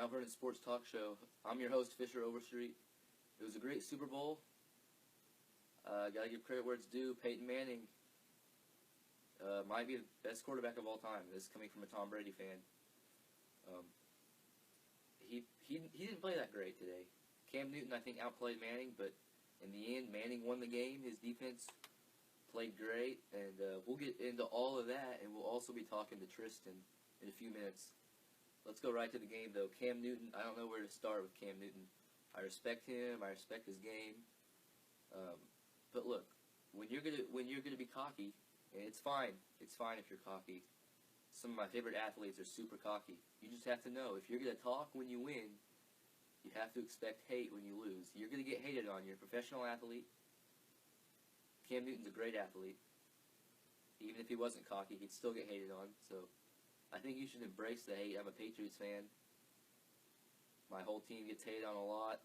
Vernon Sports Talk Show. I'm your host, Fisher Overstreet. It was a great Super Bowl. Gotta give credit where it's due. Peyton Manning might be the best quarterback of all time. This is coming from a Tom Brady fan. He didn't play that great today. Cam Newton, I think, outplayed Manning, but in the end, Manning won the game. His defense played great, and we'll get into all of that, and we'll also be talking to Tristan in a few minutes. Let's go right to the game, though. Cam Newton, I don't know where to start with Cam Newton. I respect him. I respect his game. But look, when you're gonna be cocky, and it's fine. It's fine if you're cocky. Some of my favorite athletes are super cocky. You just have to know, if you're gonna talk when you win, you have to expect hate when you lose. You're gonna get hated on. You're a professional athlete. Cam Newton's a great athlete. Even if he wasn't cocky, he'd still get hated on. So I think you should embrace the hate. I'm a Patriots fan. My whole team gets hated on a lot.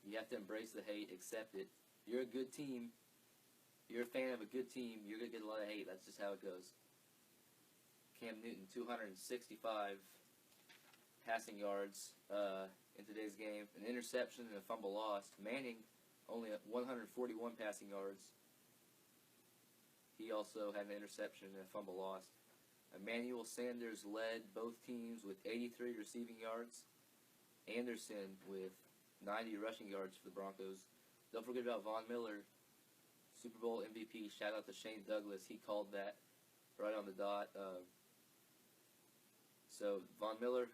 You have to embrace the hate, accept it. You're a good team. You're a fan of a good team. You're going to get a lot of hate. That's just how it goes. Cam Newton, 265 passing yards in today's game. An interception and a fumble lost. Manning, only 141 passing yards. He also had an interception and a fumble lost. Emmanuel Sanders led both teams with 83 receiving yards. Anderson with 90 rushing yards for the Broncos. Don't forget about Von Miller, Super Bowl MVP. Shout out to Shane Douglas. He called that right on the dot. So Von Miller,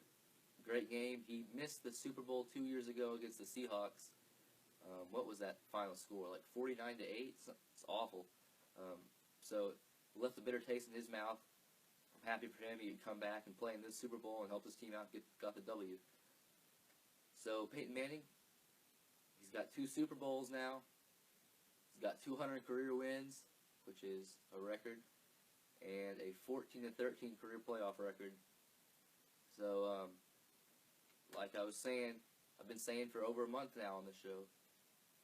great game. He missed the Super Bowl 2 years ago against the Seahawks. What was that final score? Like 49-8? It's awful. So left a bitter taste in his mouth. I'm happy for him. He could come back and play in this Super Bowl and help his team out, got the W. So Peyton Manning, he's got 2 Super Bowls now. He's got 200 career wins, which is a record, and a 14-13 career playoff record. So, like I was saying, I've been saying for over a month now on the show,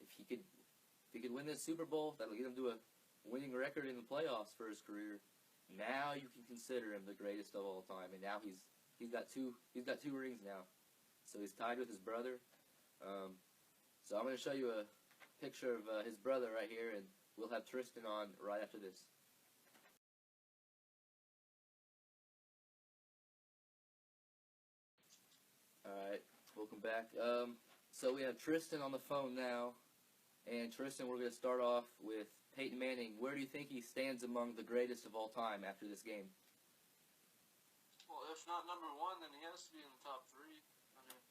if he could win this Super Bowl, that'll get him to a winning record in the playoffs for his career. Now you can consider him the greatest of all time, and now he's got two rings now. So he's tied with his brother. So I'm going to show you a picture of his brother right here, and we'll have Tristan on right after this. Alright, welcome back. So we have Tristan on the phone now. And Tristan, we're going to start off with Peyton Manning. Where do you think he stands among the greatest of all time after this game? Well, if not number 1, then he has to be in the top 3. I mean,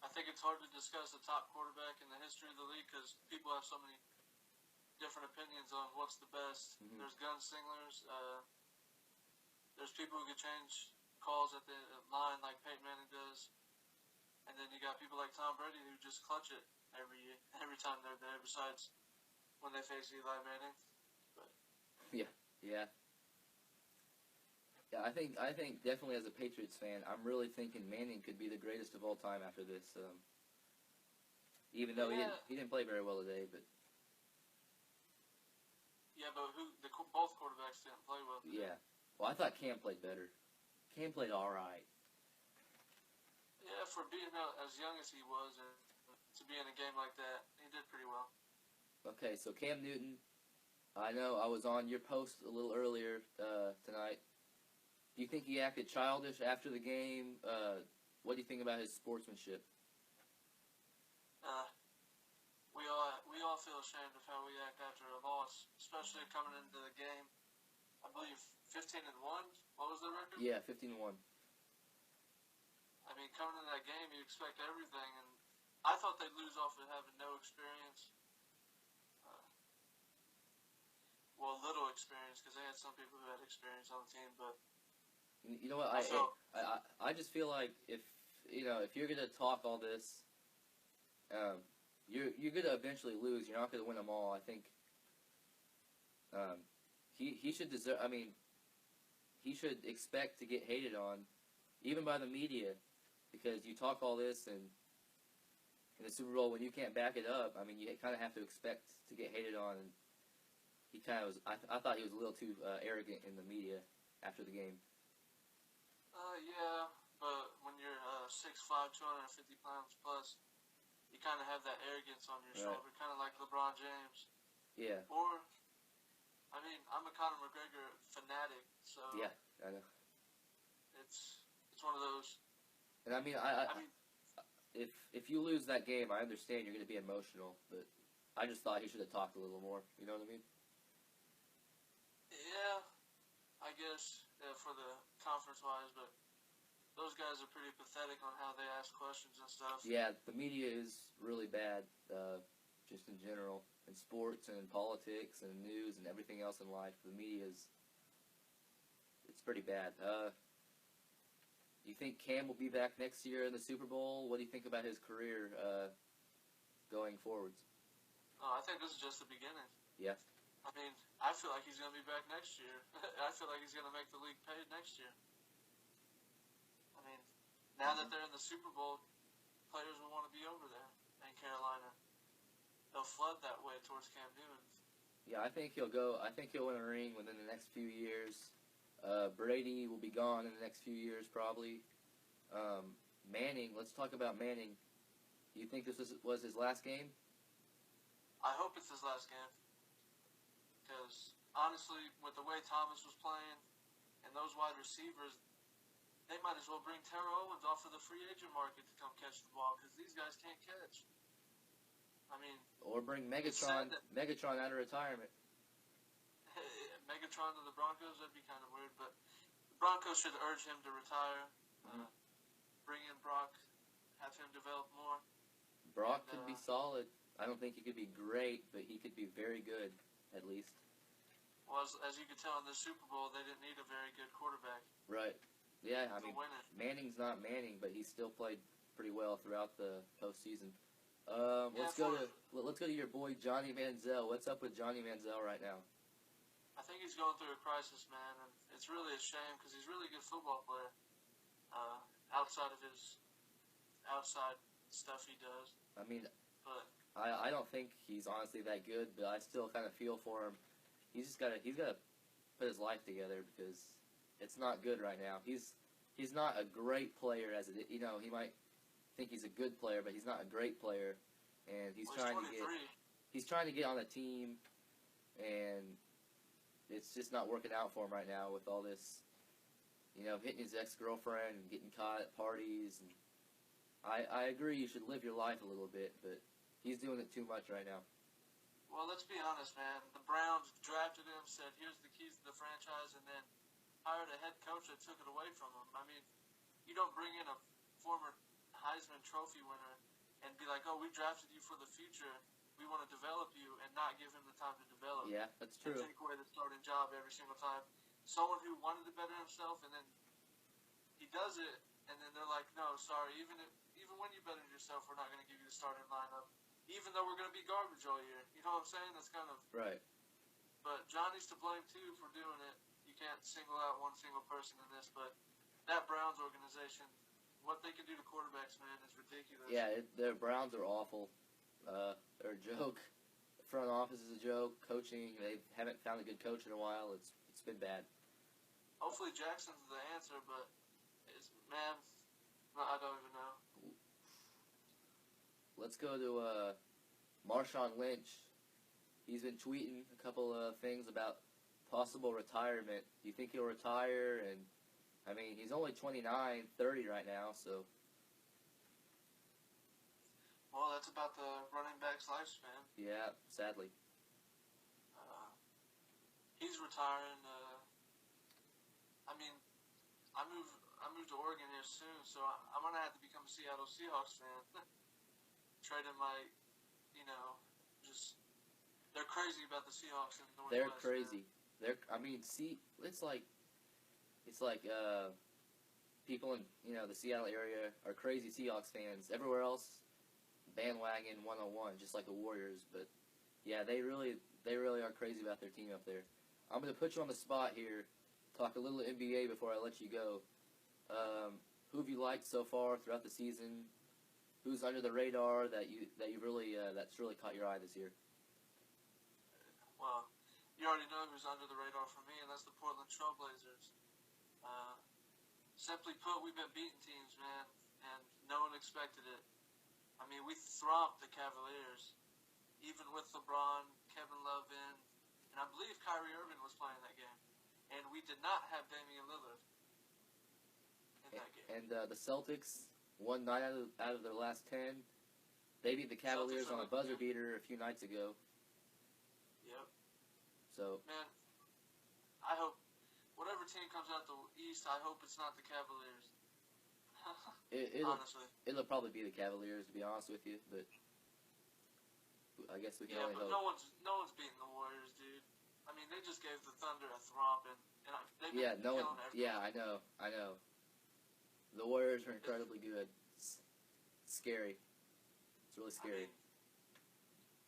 I think it's hard to discuss the top quarterback in the history of the league because people have so many different opinions on what's the best. Mm-hmm. There's gunslingers. There's people who could change calls at the line like Peyton Manning does. And then you got people like Tom Brady who just clutch it every time they're there, besides when they face Eli Manning. But Yeah, I think definitely as a Patriots fan, I'm really thinking Manning could be the greatest of all time after this. Even though he didn't play very well today, but both quarterbacks didn't play well today. Yeah, well, I thought Cam played better. Cam played all right. Yeah, for being out as young as he was and to be in a game like that, he did pretty well. Okay, so Cam Newton, I know I was on your post a little earlier tonight. Do you think he acted childish after the game? What do you think about his sportsmanship? We all feel ashamed of how we act after a loss, especially coming into the game. I believe 15-1. What was the record? Yeah, 15-1. I mean, coming into that game, you expect everything, and I thought they'd lose off of having no experience. Little experience, because they had some people who had experience on the team, but you know what? I just feel like if you're gonna talk all this, you're gonna eventually lose. You're not gonna win them all. I think he should deserve. I mean, he should expect to get hated on, even by the media, because you talk all this and in the Super Bowl when you can't back it up. I mean, you kind of have to expect to get hated on. And he kind of was. I thought he was a little too arrogant in the media after the game. Yeah, But when you're 6'5", 250 pounds plus, you kind of have that arrogance on your shoulder, kind of like LeBron James. Yeah. Or, I mean, I'm a Conor McGregor fanatic, so Yeah, I know. It's one of those. And I mean, if you lose that game, I understand you're going to be emotional, but I just thought he should have talked a little more. You know what I mean? Yeah, I guess for the conference-wise, but those guys are pretty pathetic on how they ask questions and stuff. Yeah, the media is really bad, just in general, in sports and in politics and news and everything else in life. The media it's pretty bad. You think Cam will be back next year in the Super Bowl? What do you think about his career going forwards? I think this is just the beginning. Yeah. I mean, I feel like he's going to be back next year. I feel like he's going to make the league pay next year. I mean, now that they're in the Super Bowl, players will want to be over there in Carolina. They'll flood that way towards Cam Newton. Yeah, I think he'll go. I think he'll win a ring within the next few years. Brady will be gone in the next few years, probably. Manning, let's talk about Manning. Do you think this was his last game? I hope it's his last game. Because, honestly, with the way Thomas was playing and those wide receivers, they might as well bring Terrell Owens off of the free agent market to come catch the ball because these guys can't catch. I mean... Or bring Megatron out of retirement. Megatron to the Broncos, that'd be kind of weird, but the Broncos should urge him to retire. Bring in Brock, have him develop more. Brock could be solid. I don't think he could be great, but he could be very good, at least. Well, as you could tell in the Super Bowl, they didn't need a very good quarterback. Right. Yeah, I mean, win it. Manning's not Manning, but he still played pretty well throughout the postseason. Let's go to your boy Johnny Manziel. What's up with Johnny Manziel right now? I think he's going through a crisis, man, and it's really a shame because he's a really good football player. Outside of his outside stuff he does. I mean, but I don't think he's honestly that good, but I still kind of feel for him. He's got to put his life together because it's not good right now. He's not a great player as it, you know, he might think he's a good player, but he's not a great player, and he's trying to get on a team, and it's just not working out for him right now with all this, you know, hitting his ex-girlfriend and getting caught at parties. And I agree you should live your life a little bit, but he's doing it too much right now. Well, let's be honest, man. The Browns drafted him, said, here's the keys to the franchise, and then hired a head coach that took it away from him. I mean, you don't bring in a former Heisman Trophy winner and be like, oh, we drafted you for the future. We want to develop you and not give him the time to develop. Yeah, that's true. And take away the starting job every single time. Someone who wanted to better himself, and then he does it, and then they're like, no, sorry, even when you bettered yourself, we're not going to give you the starting lineup, even though we're going to be garbage all year. You know what I'm saying? That's kind of... Right. But Johnny's to blame, too, for doing it. You can't single out one single person in this, but that Browns organization, what they can do to quarterbacks, man, is ridiculous. Yeah, the Browns are awful. They're a joke. The front office is a joke. Coaching, they haven't found a good coach in a while. It's been bad. Hopefully Jackson's the answer, but man, I don't even know. Let's go to Marshawn Lynch. He's been tweeting a couple of things about possible retirement. Do you think he'll retire? And I mean, he's only 29, 30 right now, so. Well, that's about the running back's lifespan. Yeah, sadly. He's retiring. I mean, I moved to Oregon here soon, so I'm gonna have to become a Seattle Seahawks fan. Trading my, you know, just they're crazy about the Seahawks in the Northwest. They're crazy. Man. It's like people in, you know, the Seattle area are crazy Seahawks fans. Everywhere else, bandwagon 101, just like the Warriors. But yeah, they really are crazy about their team up there. I'm gonna put you on the spot here. Talk a little NBA before I let you go. Who have you liked so far throughout the season? Who's under the radar that you really that's really caught your eye this year? Well, you already know who's under the radar for me, and that's the Portland Trailblazers. Simply put, we've been beating teams, man, and no one expected it. I mean, we thromped the Cavaliers, even with LeBron, Kevin Love in, and I believe Kyrie Irving was playing that game. And we did not have Damian Lillard in that game. And the Celtics won 9 out of their last 10. They beat the Cavaliers on a buzzer beater a few nights ago. Yep. So, man, I hope whatever team comes out the East, I hope it's not the Cavaliers. Honestly. It'll probably be the Cavaliers, to be honest with you, but I guess we can only hope. No one's beating the Warriors, dude. I mean, they just gave the Thunder a thromping, and they've been killing everybody. Yeah, I know. The Warriors are incredibly good. It's scary. It's really scary. I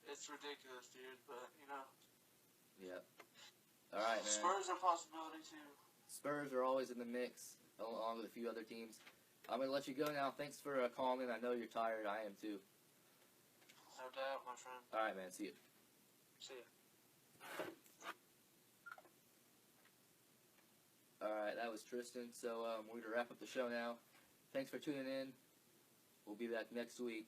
mean, it's ridiculous, dude, but, Yeah. All right, man. Spurs are a possibility, too. Spurs are always in the mix, along with a few other teams. I'm going to let you go now. Thanks for calling in. I know you're tired. I am, too. No doubt, my friend. All right, man. See you. See ya. All right, that was Tristan. So we're going to wrap up the show now. Thanks for tuning in. We'll be back next week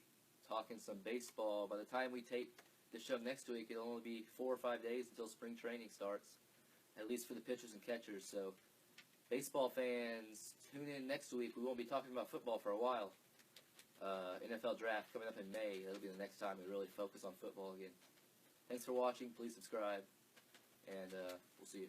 talking some baseball. By the time we tape the show next week, it'll only be 4 or 5 days until spring training starts, at least for the pitchers and catchers. So baseball fans, tune in next week. We won't be talking about football for a while. NFL draft coming up in May. That'll be the next time we really focus on football again. Thanks for watching. Please subscribe, and we'll see you.